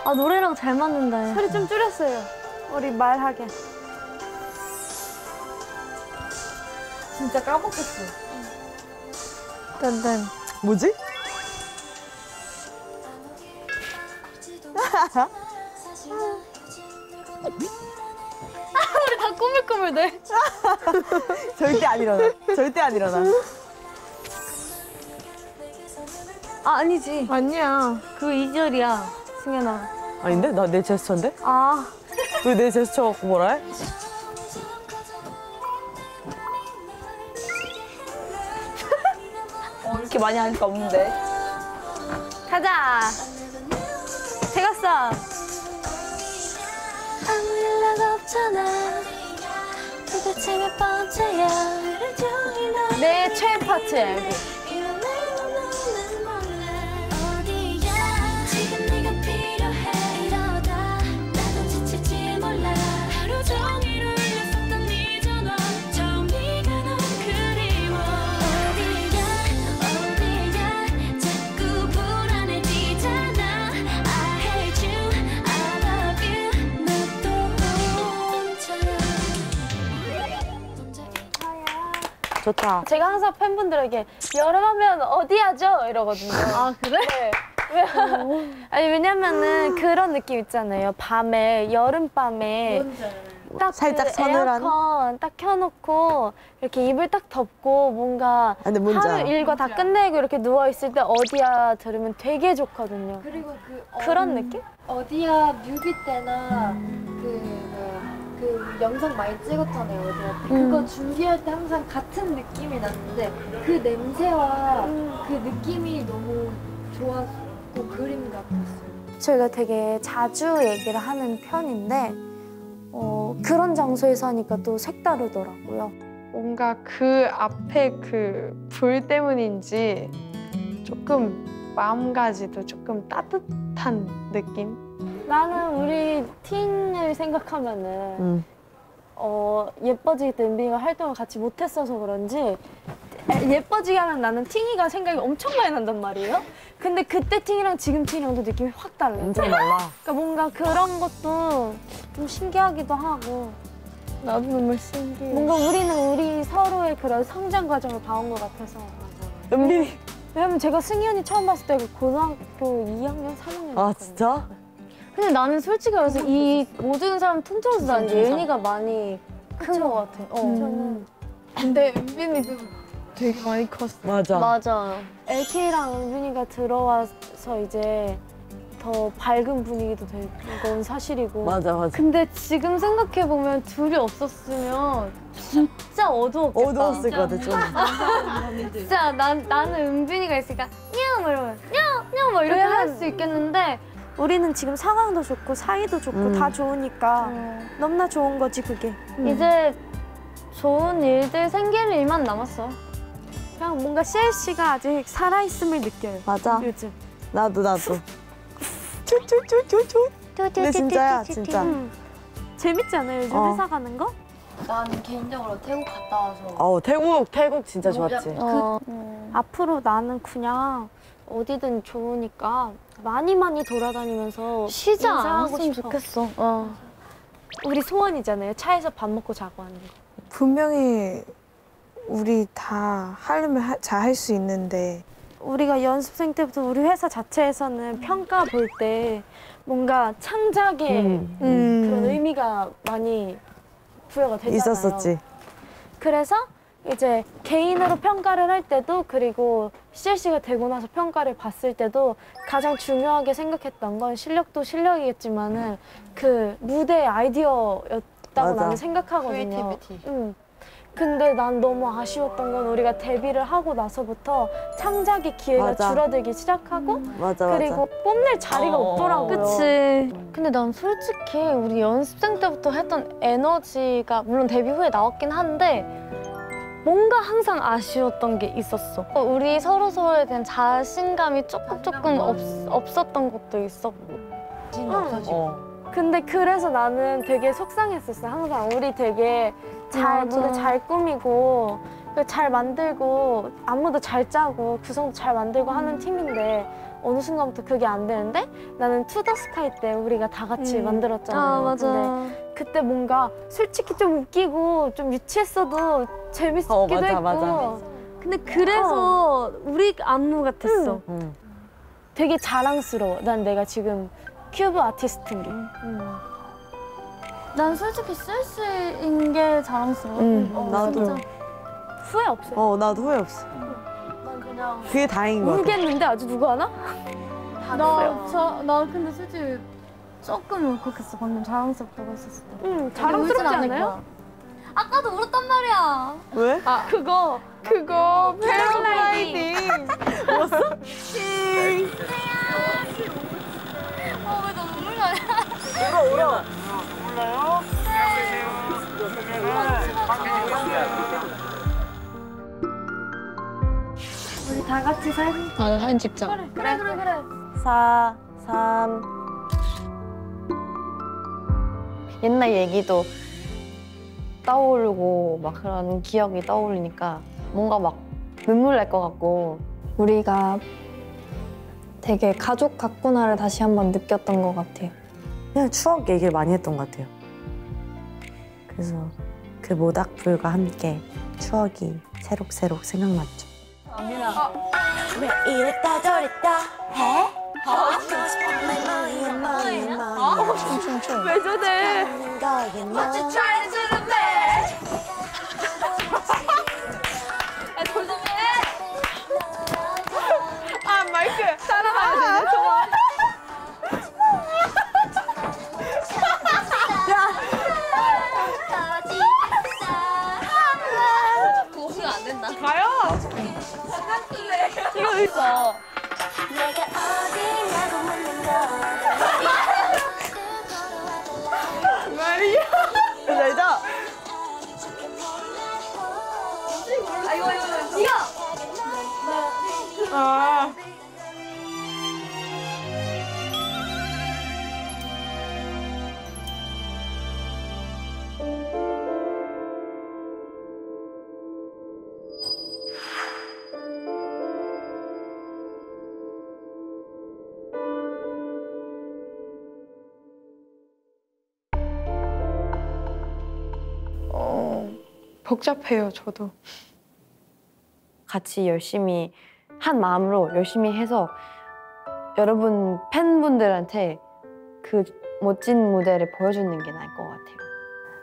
아, 노래랑 잘 맞는다. 소리 좀 줄였어요. 우리 말하게. 진짜 까먹었어. 딴딴. 뭐지? 우리 다 꾸물꾸물대. 절대 안 일어나. 절대 안 일어나. 아, 아니지. 아니야. 그 2절이야, 승현아. 아닌데? 나 내 제스처인데? 아. 왜 내 제스처 갖고 뭐라 해? 이렇게 많이 하니까 없는데. 가자. 되겠어. 아무 연락 없잖아. 도대체 몇 번째야. 내 최애 파트 알고. 좋다. 제가 항상 팬분들에게 여름하면 어디 하죠? 이러거든요. 아, 그래? 네. 아니 왜냐면은 그런 느낌 있잖아요. 밤에 여름밤에 딱 살짝 그 서늘한? 에어컨 딱 켜놓고 이렇게 이불 딱 덮고 뭔가 근데 뭔지 하루 알아. 일과 다 끝내고 이렇게 누워 있을 때 어디야 들으면 되게 좋거든요. 그리고 그런 느낌? 어디야 뮤비 때나 그 영상 많이 찍었잖아요. 어디야 때. 그거 준비할 때 항상 같은 느낌이 났는데 그 냄새와 그 느낌이 너무 좋았고 그림 같았어요. 저희가 되게 자주 얘기를 하는 편인데 그런 장소에서 하니까 또 색다르더라고요. 뭔가 그 앞에 그 불 때문인지 조금 마음가짐도 조금 따뜻한 느낌? 나는 우리 팅을 생각하면은 예뻐지기 때 은빈이가 활동을 같이 못했어서 그런지 예뻐지게 하면 나는 팅이가 생각이 엄청 많이 난단 말이에요. 근데 그때 팅이랑 지금 팅이랑도 느낌이 확 달라요. 엄청 달라. 그러니까 뭔가 그런 것도 좀 신기하기도 하고 나도 너무 신기해. 뭔가 우리는 우리 서로의 그런 성장 과정을 봐온 것 같아서. 은빈이. 왜냐면 제가 승희 언니 처음 봤을 때 고등학교 2학년, 3학년 아, 진짜? 근데 나는 솔직히 말해서 이 모든 사람 통틀어서 난 예은이가 많이 큰 것 같아. 저는 근데 은빈이도 되게 많이 컸어. 맞아. 맞아. LK랑 은빈이가 들어와서 이제 더 밝은 분위기도 된 건 사실이고. 맞아, 맞아. 근데 지금 생각해보면 둘이 없었으면 진짜 어두웠겠다. 어두웠을 것 같아, 좀. 진짜 나는 은빈이가 있으니까 냐우 막 이러면 냐우 막 이렇게 할 수 있겠는데 우리는 지금 상황도 좋고 사이도 좋고 다 좋으니까 너무나 좋은 거지 그게. 이제 좋은 일들 생길 일만 남았어. 그냥 뭔가 CLC가 아직 살아있음을 느껴요. 맞아. 요즘. 나도. 쭈쭈쭈쭈쭈. 근데 진짜야, 진짜. 재밌지 않아요 요즘 회사 가는 거? 나는 개인적으로 태국 갔다 와서 태국 진짜 좋았지. 앞으로 나는 그냥 어디든 좋으니까 많이 돌아다니면서 쉬지 인사하고 않았으면 싶어. 좋겠어. 우리 소원이잖아요. 차에서 밥 먹고 자고 하는 거. 분명히 우리 다 하려면 잘 할 수 있는데 우리가 연습생 때부터 우리 회사 자체에서는 평가 볼 때 뭔가 창작의 그런 의미가 많이 부여가 되잖아요. 있었었지. 그래서 이제 개인으로 평가를 할 때도 그리고 CLC가 되고 나서 평가를 봤을 때도 가장 중요하게 생각했던 건 실력도 실력이겠지만은 그 무대의 아이디어였다고 맞아. 나는 생각하거든요. 크리에이티비티. 근데 난 너무 아쉬웠던 건 우리가 데뷔를 하고 나서부터 창작의 기회가 맞아. 줄어들기 시작하고 맞아. 그리고 뽐낼 자리가 없더라고요. 그치. 근데 난 솔직히 우리 연습생 때부터 했던 에너지가 물론 데뷔 후에 나왔긴 한데 뭔가 항상 아쉬웠던 게 있었어. 우리 서로에 대한 자신감이 조금 없었던 것도 있었고. 근데 그래서 나는 되게 속상했었어. 항상 우리 되게 무대 잘 꾸미고 잘 만들고 안무도 잘 짜고 구성도 잘 만들고 하는 팀인데 어느 순간부터 그게 안 되는데 나는 투 더 스카이 때 우리가 다 같이 만들었잖아요. 아 맞아. 근데 그때 뭔가 솔직히 좀 웃기고 좀 유치했어도 재밌기도 맞아, 했고 맞아. 근데 그래서 우리 안무 같았어. 되게 자랑스러워. 난 내가 지금 큐브 아티스트 우리. 난 솔직히 쓸쓸인 게 자랑스러워. 나도. 진짜. 후회 없어요. 나도 후회 없어. 난 그냥 그게 다행인 것 같아. 울겠는데 아주 누구 하나? 나 근데 솔직히 조금 울컥했어. 방금 자랑스럽다고 했었을 때. 자랑스럽지 않아요? 아까도 울었단 말이야. 왜? 그거 패러글라이딩. 왜 너 눈물 나냐? 울어. 우리 다 같이 사진. 아, 사진 찍자. 그래. 4, 3. 옛날 얘기도 떠오르고 막 그런 기억이 떠오르니까 뭔가 막 눈물 날 것 같고 우리가 되게 가족 같구나를 다시 한번 느꼈던 것 같아요. 그냥 추억 얘기를 많이 했던 것 같아요. 그래서 그 모닥불과 함께 추억이 새록새록 생각났죠. 왜 이랬다 저랬다 해? 왜 저래? 아, 마이크 따라가야 돼. 좋아. 이거 있어. 알죠? 아. 복잡해요, 저도. 같이 열심히 한 마음으로 열심히 해서 여러분 팬분들한테 그 멋진 무대를 보여주는 게 나을 것 같아요.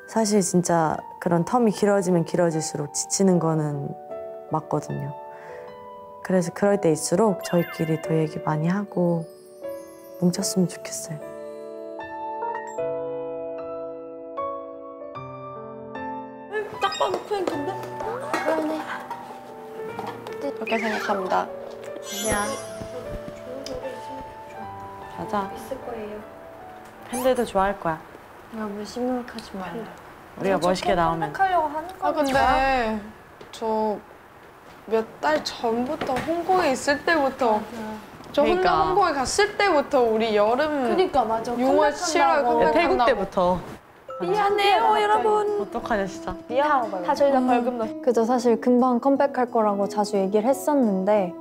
사실 진짜 그런 텀이 길어지면 길어질수록 지치는 거는 맞거든요. 그래서 그럴 때일수록 저희끼리 더 얘기 많이 하고 뭉쳤으면 좋겠어요. 그렇게 생각합니다. 그냥 가자. 있을 거예요. 팬들도 좋아할 거야. 너무 심각하지 마요. 우리가 멋있게 나오면. 하려고 하는 아, 근데 저 몇 달 전부터 홍콩에 있을 때부터 저 혼자 그러니까. 홍콩에 갔을 때부터 우리 여름 그니까 맞아. 6월, 7월 컴백한다고. 컴백한다고. 때부터. 미안해요 여러분. 어떡하냐 진짜. 다 저희 다 벌금 넣. 그죠. 사실 금방 컴백할 거라고 자주 얘기를 했었는데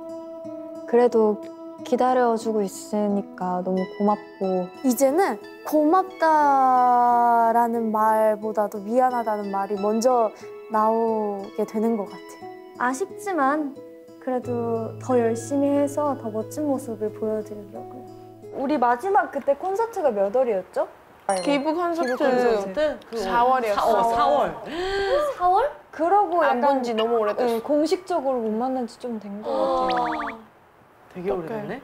그래도 기다려주고 있으니까 너무 고맙고 이제는 고맙다라는 말보다도 미안하다는 말이 먼저 나오게 되는 것 같아요. 아쉽지만 그래도 더 열심히 해서 더 멋진 모습을 보여드리려고요. 우리 마지막 그때 콘서트가 몇 월이었죠? 기부 콘서트 콘서트? 4월이었어. 4월. 4월? 그러고 안 약간 본 지 너무 오래됐어. 네, 공식적으로 못 만난 지 좀 된 것 같아요. 되게 오래됐네.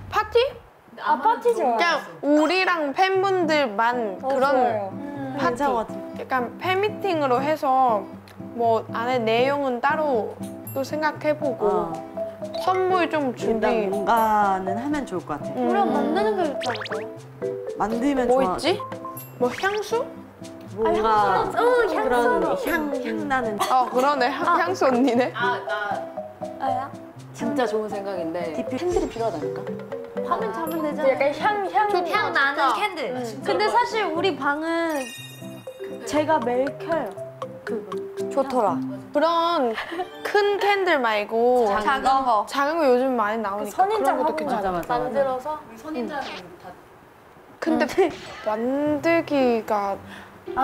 파티? 아 파티 좋아요. 그냥 우리랑 팬분들만 그런 좋아요. 파티. 약간 팬미팅으로 해서 뭐 안에 내용은 따로 또 생각해보고 선물 좀 준비. 일단 뭔가는 하면 좋을 것 같아. 우리가 만드는 게 있지 않을까? 만들면 뭐 좋아. 있지? 뭐 향수? 뭔가 그런 향 나는. 그러네. 향수 언니네. 진짜 좋은 생각인데 팬들이 필요하다니까. 밤에 자면 되잖아. 약간 향 나는 캔들. 근데 사실 우리 방은 제가 매일 켜요. 좋더라. 그런 큰 캔들 말고 작은 거. 작은 거 요즘 많이 나오니까 선인장 그런 것도 화분 괜찮아. 만들어서 선인장은 다 근데 만들기가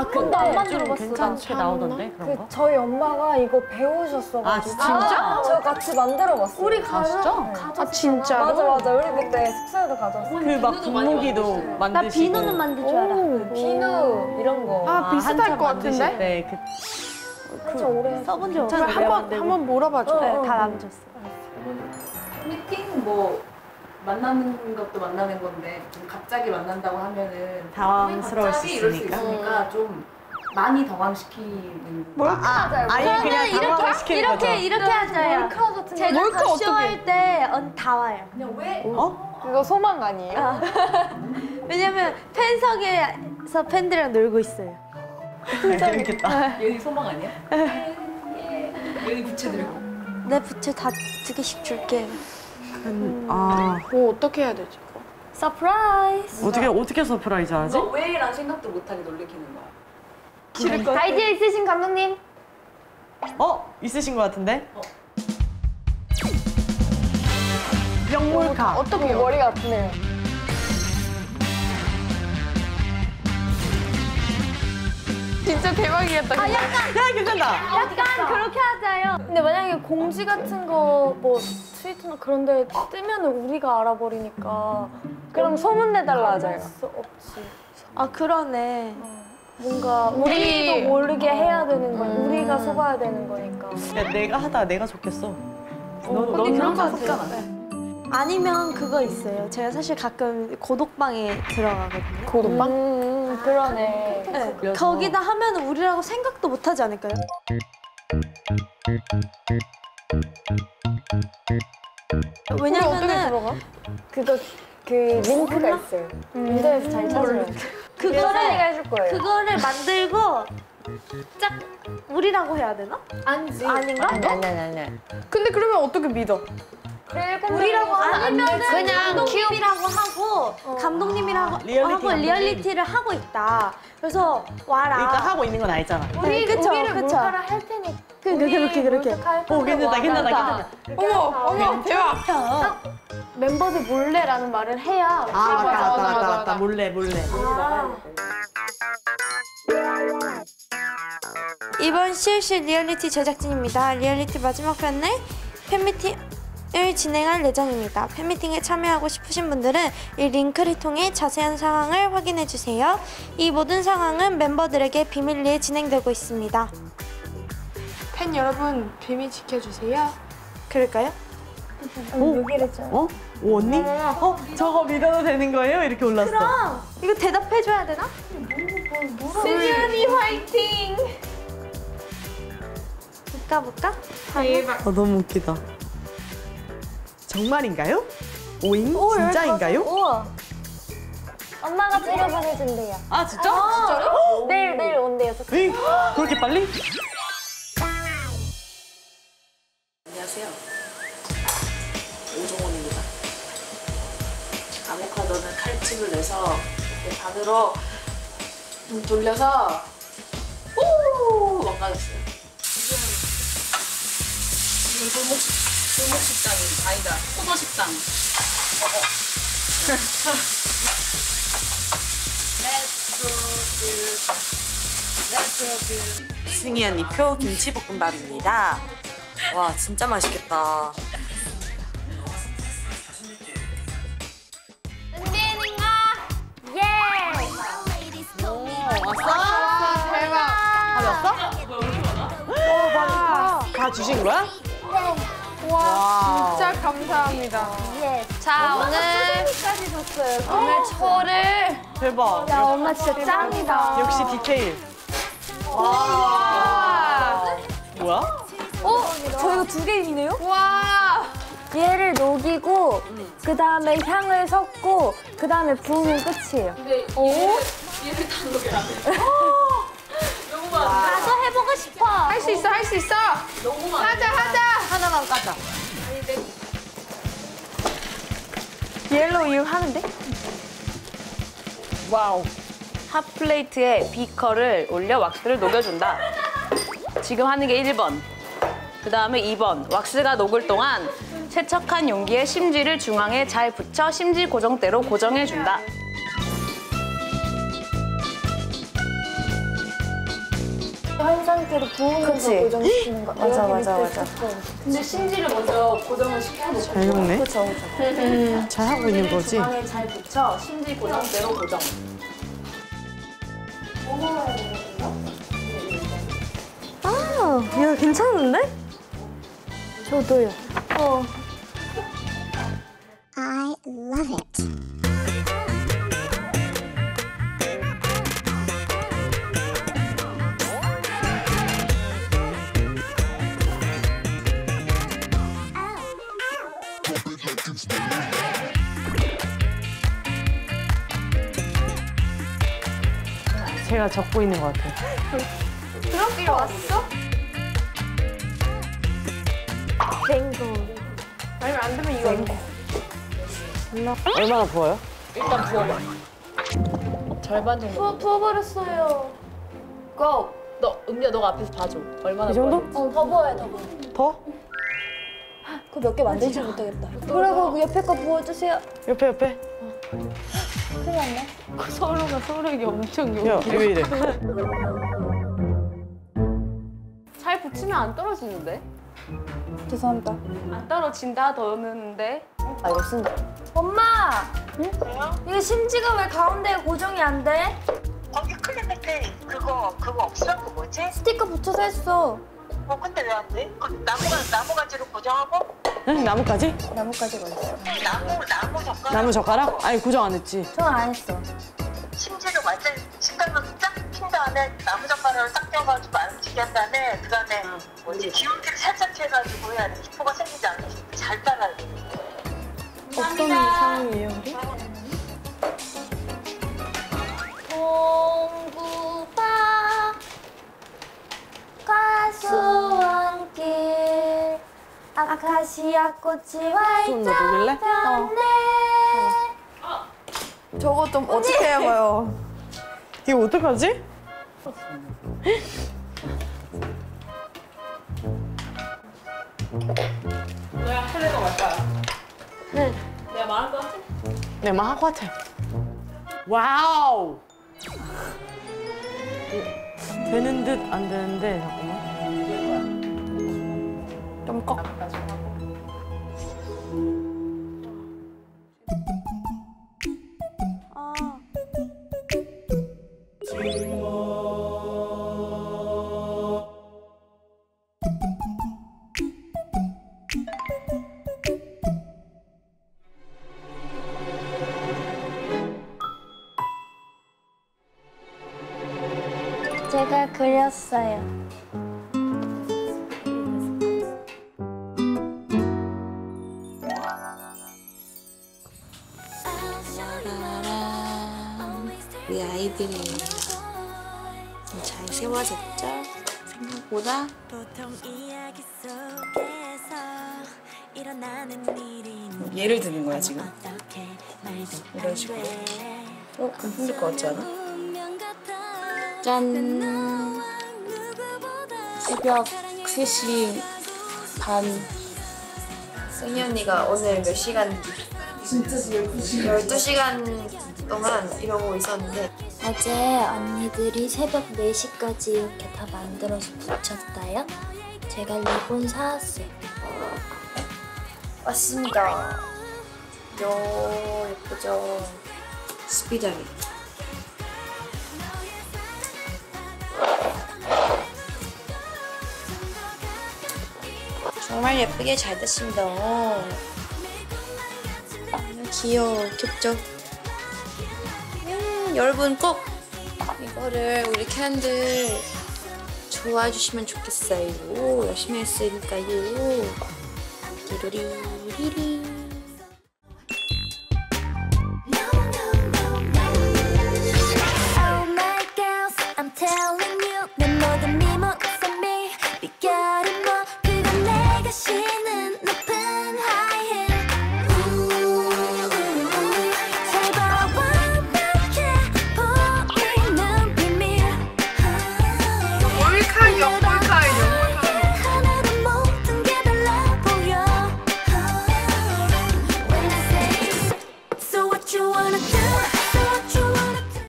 근데 안 만들어봤어. 괜찮게 나오던데 그런 거? 저희 엄마가 이거 배우셨어가지고 진짜? 저 같이 만들어봤어요. 우리 진짜? 진짜로? 맞아. 우리 그때 숙소에도 가져왔어. 그 막 분무기도 만드시고. 비누는 만들 줄 알아. 비누 이런 거. 비슷할 것 같은데? 네, 진짜 오래 써본 적 없어. 한번 몰아봐줘. 네, 다 남으셨어. 미팅 뭐 만나는 것도 만나는 건데 좀 갑자기 만난다고 하면은 당황스러울 수 갑자기 이럴 수 있으니까. 있으니까 좀 많이 당황시키는 아예 그냥 당황시키는 거죠. 이렇게 하자요. 몰카 같은 거. 제가 몰카 더 어떡해? 쇼할 때 다 와요. 그냥 왜 그거 소망 아니에요? 왜냐면 팬석에서 팬들이랑 놀고 있어요. 재밌겠다. 연희 소망 아니야? 연희 부채 들고 내 부채 다 2개씩 줄게. 뭐 어떻게 해야 되지? 서프라이즈. 어떻게 서프라이즈 하지? 너 왜랑 생각도 못하게 놀래키는 거야. 아이디어 있으신 감독님? 있으신 것 같은데? 명몰카. 어떻게 머리가 아프네요. 진짜 대박이겠다. 그래 괜찮다. 약간 그렇게 하자요. 근데 만약에 공지 같은 거 뭐 트위터나 그런 데 뜨면 우리가 알아버리니까 그럼 소문내달라 하자요. 수 없지. 아 그러네. 뭔가 우리도 모르게 해야 되는 거야. 우리가 속아야 되는 거니까. 야, 내가 하다가 내가 좋겠어. 언니 그런 거 속잖아. 아니면 그거 있어요. 제가 사실 가끔 고독방에 들어가거든요. 고독방? 그러네. 네. 거기다 하면 우리라고 생각도 못 하지 않을까요? 어떻게 왜냐면은 들어가? 그거 그 링크가 있어요. 인터넷에서 잘 찾으면. 그거를 해줄 거예요. 그거를 만들고 짝 우리라고 해야 되나? 아니지. 아닌가? 아니. 근데 그러면 어떻게 믿어? 우리라고 아니면은 그냥 감독님이라고 하고 감독님이라고 리얼리티 하고 감독님. 리얼리티를 하고 있다. 그래서 와라. 일단 하고 있는 건 알잖아. 그쵸, 우리를 그쵸. 몰카를 할 테니까. 그렇게. 오 괜찮다. 어머 대박. 멤버들 몰래라는 말을 해야. 맞다. 몰래. 이번 실실 리얼리티 제작진입니다. 리얼리티 마지막 편을 팬미팅을 진행할 예정입니다. 팬미팅에 참여하고 싶으신 분들은 이 링크를 통해 자세한 상황을 확인해주세요. 이 모든 상황은 멤버들에게 비밀리에 진행되고 있습니다. 팬 여러분 비밀 지켜주세요. 그럴까요? 오 언니? 저거 믿어도 되는 거예요? 이렇게 올랐어. 그럼 이거 대답해줘야 되나? 승현이 화이팅! 볼까? 너무 웃기다. 정말인가요? 오잉? 진짜인가요? 우와. 엄마가 찍어보내준대요. 아 진짜? 내일 온대요. 에이, 그렇게 빨리? 안녕하세요. 오종원입니다. 아보카도는 칼집을 내서 이렇게 반으로 돌려서 망가졌어요. 지금 골목식당이 아니다. 포도식당. 승희 언니 표 김치볶음밥입니다. 와 진짜 맛있겠다. 다 주신 거야? 와 진짜 감사합니다. 자, 오늘 초를. 대박. 야, 엄마 진짜 짱이다. 역시 디테일. 와. 뭐야? 저희가 2개 있네요? 와 얘를 녹이고, 그 다음에 향을 섞고, 그 다음에 부으면 끝이에요. 얘를 다 녹여야 돼. 나도 해보고 싶어. 할 수 있어. 하자. 하나만 까자. 옐로우 이거 하는데? 와우. 핫 플레이트에 비커를 올려 왁스를 녹여준다. 지금 하는 게 1번. 그 다음에 2번, 왁스가 녹을 동안 세척한 용기에 심지를 중앙에 잘 붙여 심지 고정대로 고정해준다. 한 상태로 부으면서 고정시키는 거. 맞아. 근데 심지를 먼저 고정을 시켜놓고. 잘 먹네. 그쵸. 잘 하고 있는 거지? 중앙에 잘 붙여 심지 고정대로 고정. 야, 괜찮은데? 저도요. I love it. 제가 적고 있는 것 같아요. 그렇게 왔어? 아니면 안 되면 이거. 얼마나 부어요? 일단 부어봐. 절반 정도. 부어버렸어요. 고! 너, 은비야, 너가 앞에서 봐줘. 얼마나 이 정도? 부어야 더 부어야 더 부어. 더? 그거 몇 개 만들지 못하겠다. 그리고 그 옆에 거 부어주세요. 옆에. 큰일 났네. 서로가 서로에게 엄청 야, 왜 이래? 잘 붙이면 안 떨어지는데? 죄송합니다. 안 떨어진다, 더는데. 아, 이거 쓴다. 엄마! 응? 이거 심지가 왜 가운데에 고정이 안 돼? 거기 클립 밑에 그거 없어? 그 뭐지? 스티커 붙여서 했어. 근데 왜 안 돼? 그 나무 가지로 고정하고? 응? 나뭇가지? 나뭇가지가 있어. 나무 젓가락? 나무 젓가락? 아니, 고정 안 했지. 전 안 했어. 심지를 완전 식당으로 쫙 핀 다음에 나무 젓가락을 딱 껴가지고 안 움직게 한 다음에 그 다음에 뭐지? 기울기를 살짝 해가지고 해야 돼. 기포가 생기지 않게 잘 따라야 돼. 어떤 상황이에요, 우리? 동구파 가수원길 아카시아 꽃이 손 넣어보길래? 활짝 폈네. 저거 좀 어떻게 해봐요. 이거 어떡하지? 너야 할래 거 말 거야? 네. 내가 말할 거 같아? 네, 막 할 것 같아. 와우! 되는 듯 안 되는데, 잠깐만. 좀 꺾. 제가 그렸어요. 우리 아이들이 좀 잘 세워졌죠? 생각보다. 예를 드는 거야 지금. 이런 식으로. 그럼 힘들 것 같지 않아? 짠. 새벽 3시 반. 승희 언니가 오늘 몇 시간? 진짜 12시간 동안 이러고 있었는데 어제 언니들이 새벽 4시까지 이렇게 다 만들어서 붙였다요. 제가 리본 사왔어요. 왔습니다. 예쁘죠? 스피드하게. 정말 예쁘게 잘 됐습니다. 귀여워, 귀엽죠? 여러분 꼭 이거를 우리 캔들 좋아해 주시면 좋겠어요. 열심히 했으니까요. 리리리리.